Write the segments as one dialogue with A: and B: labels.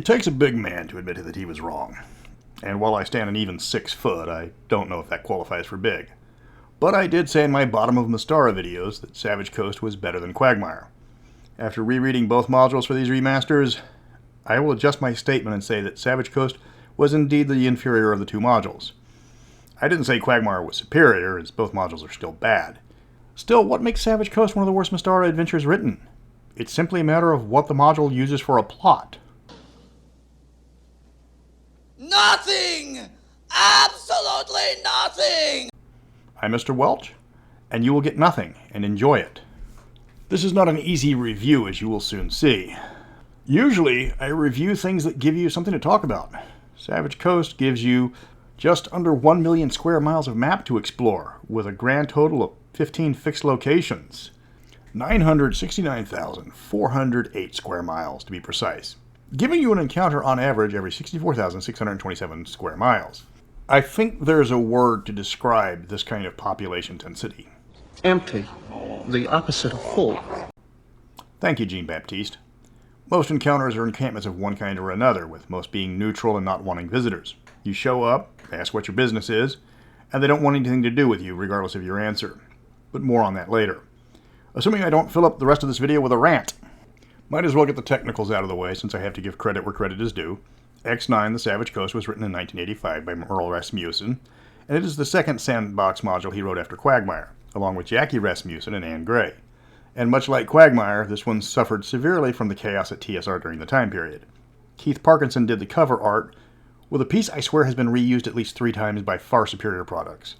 A: It takes a big man to admit that he was wrong. And while I stand an even 6 foot, I don't know if that qualifies for big. But I did say in my bottom of Mystara videos that Savage Coast was better than Quagmire. After rereading both modules for these remasters, I will adjust my statement and say that Savage Coast was indeed the inferior of the two modules. I didn't say Quagmire was superior, as both modules are still bad. Still, what makes Savage Coast one of the worst Mystara adventures written? It's simply a matter of what the module uses for a plot.
B: Nothing! Absolutely nothing!
A: I'm Mr. Welch, and you will get nothing, and enjoy it. This is not an easy review, as you will soon see. Usually, I review things that give you something to talk about. Savage Coast gives you just under 1 million square miles of map to explore, with a grand total of 15 fixed locations. 969,408 square miles, to be precise, giving you an encounter on average every 64,627 square miles. I think there's a word to describe this kind of population density.
C: Empty. The opposite of full.
A: Thank you, Jean-Baptiste. Most encounters are encampments of one kind or another, with most being neutral and not wanting visitors. You show up, ask what your business is, and they don't want anything to do with you, regardless of your answer. But more on that later. Assuming I don't fill up the rest of this video with a rant. Might as well get the technicals out of the way, since I have to give credit where credit is due. X9, The Savage Coast, was written in 1985 by Merle Rasmussen, and it is the second sandbox module he wrote after Quagmire, along with Jackie Rasmussen and Anne Gray. And much like Quagmire, this one suffered severely from the chaos at TSR during the time period. Keith Parkinson did the cover art, with a piece I swear has been reused at least 3 times by far superior products.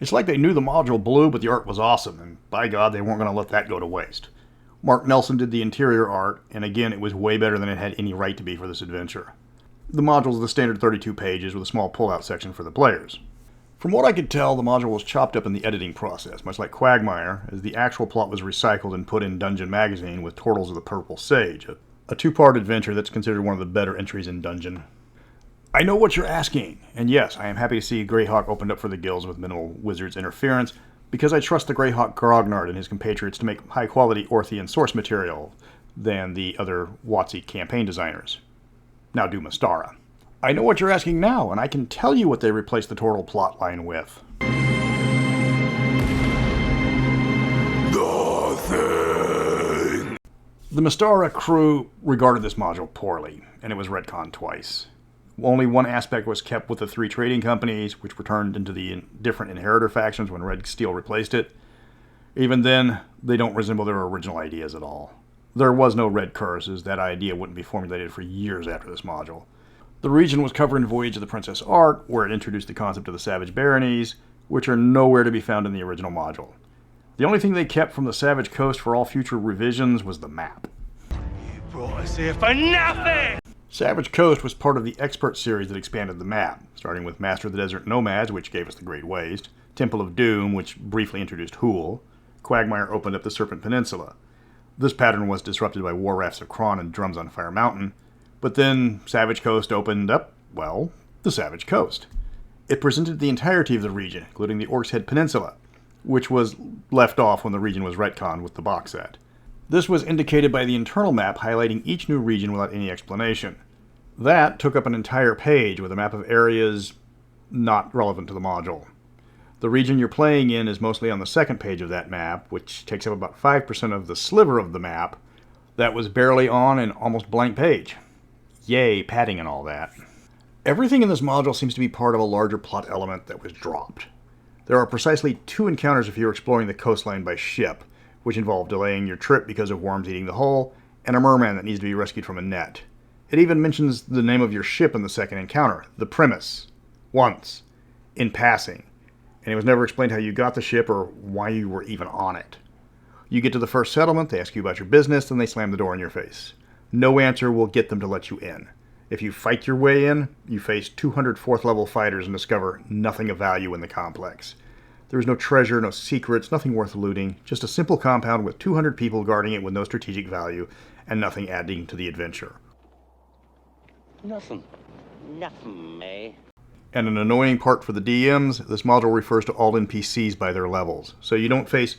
A: It's like they knew the module blew, but the art was awesome, and by God, they weren't going to let that go to waste. Mark Nelson did the interior art, and again, it was way better than it had any right to be for this adventure. The module is the standard 32 pages with a small pull-out section for the players. From what I could tell, the module was chopped up in the editing process, much like Quagmire, as the actual plot was recycled and put in Dungeon Magazine with Turtles of the Purple Sage, a 2-part adventure that's considered one of the better entries in Dungeon. I know what you're asking, and yes, I am happy to see Greyhawk opened up for the guilds with minimal Wizards interference, because I trust the Greyhawk Grognard and his compatriots to make high-quality Orthian source material than the other WotC campaign designers. Now do Mystara. I know what you're asking now, and I can tell you what they replaced the Turtle plotline with. Nothing. The Mystara crew regarded this module poorly, and it was retconned twice. Only one aspect was kept with the 3 trading companies, which were turned into the different inheritor factions when Red Steel replaced it. Even then, they don't resemble their original ideas at all. There was no red curses. That idea wouldn't be formulated for years after this module. The region was covered in Voyage of the Princess Ark, where it introduced the concept of the Savage Baronies, which are nowhere to be found in the original module. The only thing they kept from the Savage Coast for all future revisions was the map.
D: You brought us here for nothing!
A: Savage Coast was part of the Expert series that expanded the map, starting with Master of the Desert Nomads, which gave us the Great Waste, Temple of Doom, which briefly introduced Hool, Quagmire opened up the Serpent Peninsula. This pattern was disrupted by War Rafts of Kron and Drums on Fire Mountain, but then Savage Coast opened up, well, the Savage Coast. It presented the entirety of the region, including the Orc's Head Peninsula, which was left off when the region was retconned with the box set. This was indicated by the internal map highlighting each new region without any explanation. That took up an entire page with a map of areas not relevant to the module. The region you're playing in is mostly on the second page of that map, which takes up about 5% of the sliver of the map that was barely on an almost blank page. Yay, padding and all that. Everything in this module seems to be part of a larger plot element that was dropped. There are precisely 2 encounters if you're exploring the coastline by ship, which involve delaying your trip because of worms eating the hull, and a merman that needs to be rescued from a net. It even mentions the name of your ship in the second encounter, the Premise, once, in passing, and it was never explained how you got the ship or why you were even on it. You get to the first settlement, they ask you about your business, and they slam the door in your face. No answer will get them to let you in. If you fight your way in, you face 200 4th level fighters and discover nothing of value in the complex. There is no treasure, no secrets, nothing worth looting, just a simple compound with 200 people guarding it with no strategic value, and nothing adding to the adventure.
E: Nothing. Nothing, eh?
A: And an annoying part for the DMs, this module refers to all NPCs by their levels. So you don't face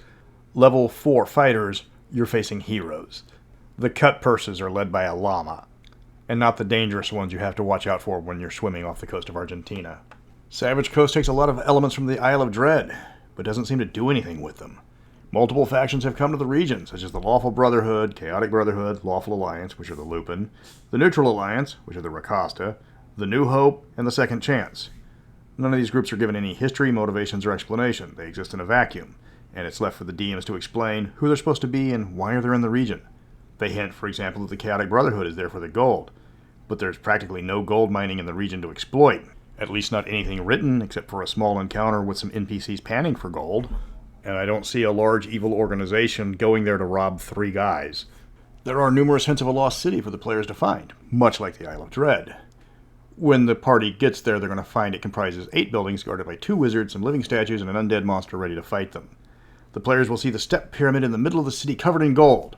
A: level 4 fighters, you're facing heroes. The cut purses are led by a llama. and not the dangerous ones you have to watch out for when you're swimming off the coast of Argentina. Savage Coast takes a lot of elements from the Isle of Dread, but doesn't seem to do anything with them. Multiple factions have come to the region, such as the Lawful Brotherhood, Chaotic Brotherhood, Lawful Alliance, which are the Lupin, the Neutral Alliance, which are the Rakasta, the New Hope, and the Second Chance. None of these groups are given any history, motivations, or explanation. They exist in a vacuum, and it's left for the DMs to explain who they're supposed to be and why they're in the region. They hint, for example, that the Chaotic Brotherhood is there for the gold, but there's practically no gold mining in the region to exploit. At least not anything written, except for a small encounter with some NPCs panning for gold. And I don't see a large evil organization going there to rob 3 guys. There are numerous hints of a lost city for the players to find, much like the Isle of Dread. When the party gets there, they're going to find it comprises 8 buildings guarded by 2 wizards, some living statues, and an undead monster ready to fight them. The players will see the step pyramid in the middle of the city covered in gold.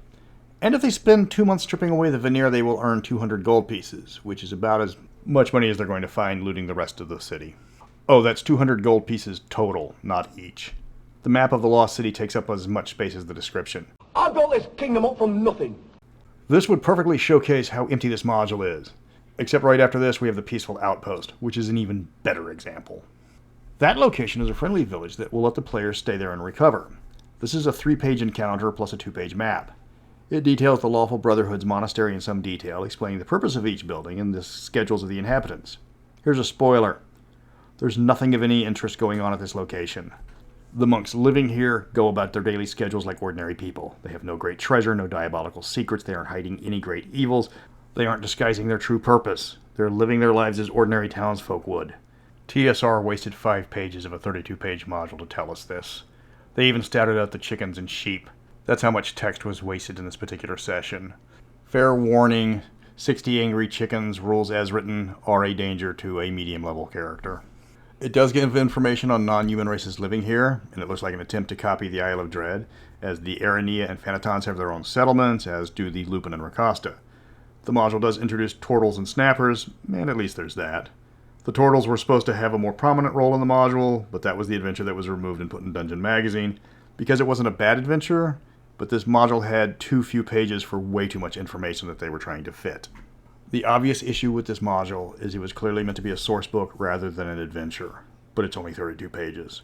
A: And if they spend 2 months stripping away the veneer, they will earn 200 gold pieces, which is about as much money as they're going to find looting the rest of the city. Oh, that's 200 gold pieces total, not each. The map of the Lost City takes up as much space as the description.
F: I built this kingdom up from nothing.
A: This would perfectly showcase how empty this module is. Except right after this, we have the Peaceful Outpost, which is an even better example. That location is a friendly village that will let the players stay there and recover. This is a 3-page encounter plus a 2-page map. It details the Lawful Brotherhood's monastery in some detail, explaining the purpose of each building and the schedules of the inhabitants. Here's a spoiler. There's nothing of any interest going on at this location. The monks living here go about their daily schedules like ordinary people. They have no great treasure, no diabolical secrets, they aren't hiding any great evils, they aren't disguising their true purpose. They're living their lives as ordinary townsfolk would. TSR wasted 5 pages of a 32-page module to tell us this. They even stouted out the chickens and sheep. That's how much text was wasted in this particular session. Fair warning, 60 angry chickens, rules as written, are a danger to a medium-level character. It does give information on non-human races living here, and it looks like an attempt to copy the Isle of Dread, as the Arania and Phanatons have their own settlements, as do the Lupin and Rakasta. The module does introduce Tortles and Snappers, and at least there's that. The Tortles were supposed to have a more prominent role in the module, but that was the adventure that was removed and put in Dungeon Magazine, because it wasn't a bad adventure, but this module had too few pages for way too much information that they were trying to fit. The obvious issue with this module is it was clearly meant to be a source book rather than an adventure, but it's only 32 pages.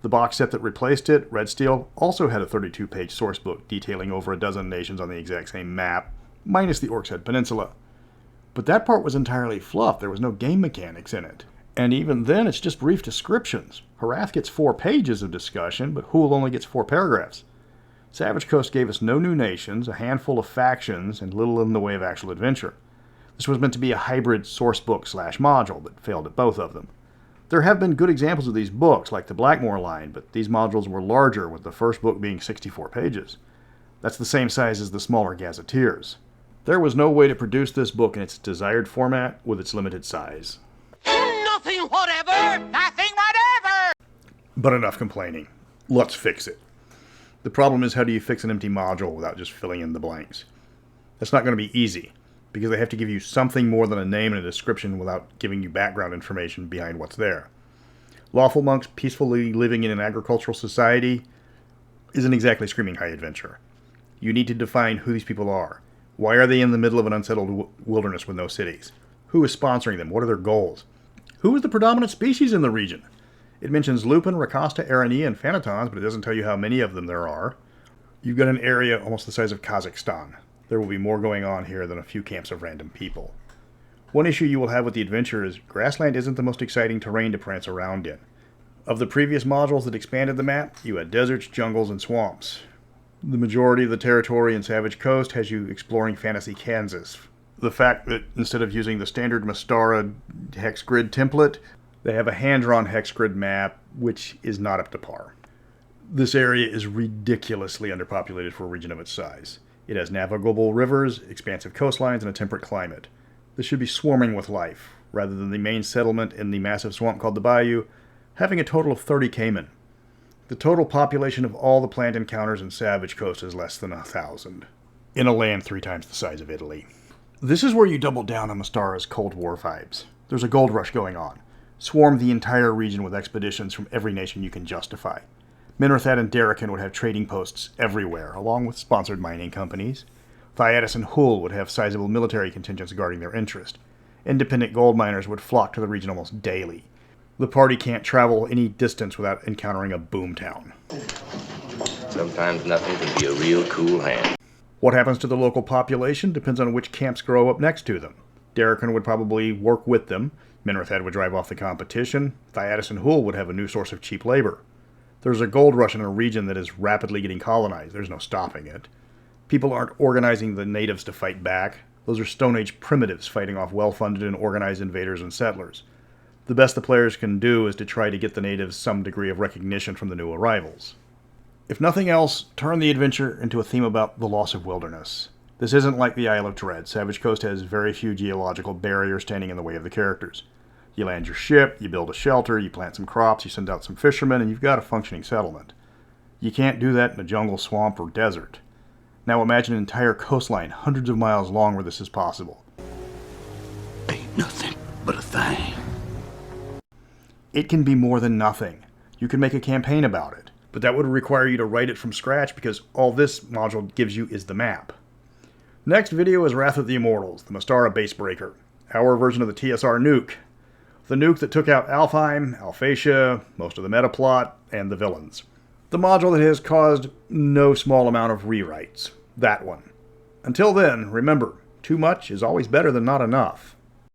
A: The box set that replaced it, Red Steel, also had a 32-page source book detailing over a dozen nations on the exact same map, minus the Orc's Head Peninsula. But that part was entirely fluff, there was no game mechanics in it. And even then, it's just brief descriptions. Harath gets 4 pages of discussion, but Hool only gets 4 paragraphs. Savage Coast gave us no new nations, a handful of factions, and little in the way of actual adventure. This was meant to be a hybrid sourcebook/module, but failed at both of them. There have been good examples of these books, like the Blackmore line, but these modules were larger, with the first book being 64 pages. That's the same size as the smaller Gazetteers. There was no way to produce this book in its desired format with its limited size.
B: Nothing whatever! Nothing whatever!
A: But enough complaining. Let's fix it. The problem is, how do you fix an empty module without just filling in the blanks? That's not going to be easy, because they have to give you something more than a name and a description without giving you background information behind what's there. Lawful monks peacefully living in an agricultural society isn't exactly screaming high adventure. You need to define who these people are. Why are they in the middle of an unsettled wilderness with no cities? Who is sponsoring them? What are their goals? Who is the predominant species in the region? It mentions Lupin, Rakasta, Arania, and Phanatons, but it doesn't tell you how many of them there are. You've got an area almost the size of Kazakhstan. There will be more going on here than a few camps of random people. One issue you will have with the adventure is grassland isn't the most exciting terrain to prance around in. Of the previous modules that expanded the map, you had deserts, jungles, and swamps. The majority of the territory in Savage Coast has you exploring fantasy Kansas. The fact that instead of using the standard Mystara hex grid template, they have a hand-drawn hex grid map, which is not up to par. This area is ridiculously underpopulated for a region of its size. It has navigable rivers, expansive coastlines, and a temperate climate. This should be swarming with life, rather than the main settlement in the massive swamp called the Bayou, having a total of 30 caiman. The total population of all the planned encounters in Savage Coast is less than 1,000, in a land 3 times the size of Italy. This is where you double down on Mystara's Cold War vibes. There's a gold rush going on. Swarm the entire region with expeditions from every nation you can justify. Minrathad and Darrakan would have trading posts everywhere, along with sponsored mining companies. Thyatis and Hull would have sizable military contingents guarding their interest. Independent gold miners would flock to the region almost daily. The party can't travel any distance without encountering a boomtown.
G: Sometimes nothing can be a real cool hand.
A: What happens to the local population depends on which camps grow up next to them. Darrican would probably work with them. Minrithhead would drive off the competition. Thyatis and Hull would have a new source of cheap labor. There's a gold rush in a region that is rapidly getting colonized. There's no stopping it. People aren't organizing the natives to fight back. Those are Stone Age primitives fighting off well-funded and organized invaders and settlers. The best the players can do is to try to get the natives some degree of recognition from the new arrivals. If nothing else, turn the adventure into a theme about the loss of wilderness. This isn't like the Isle of Dread. Savage Coast has very few geological barriers standing in the way of the characters. You land your ship, you build a shelter, you plant some crops, you send out some fishermen, and you've got a functioning settlement. You can't do that in a jungle, swamp, or desert. Now imagine an entire coastline hundreds of miles long where this is possible.
C: Ain't nothing but a thing.
A: It can be more than nothing. You can make a campaign about it, but that would require you to write it from scratch because all this module gives you is the map. Next video is Wrath of the Immortals, the Mystara Basebreaker, our version of the TSR nuke. The nuke that took out Alfheim, Alphatia, most of the meta plot, and the villains. The module that has caused no small amount of rewrites. That one. Until then, remember, too much is always better than not enough.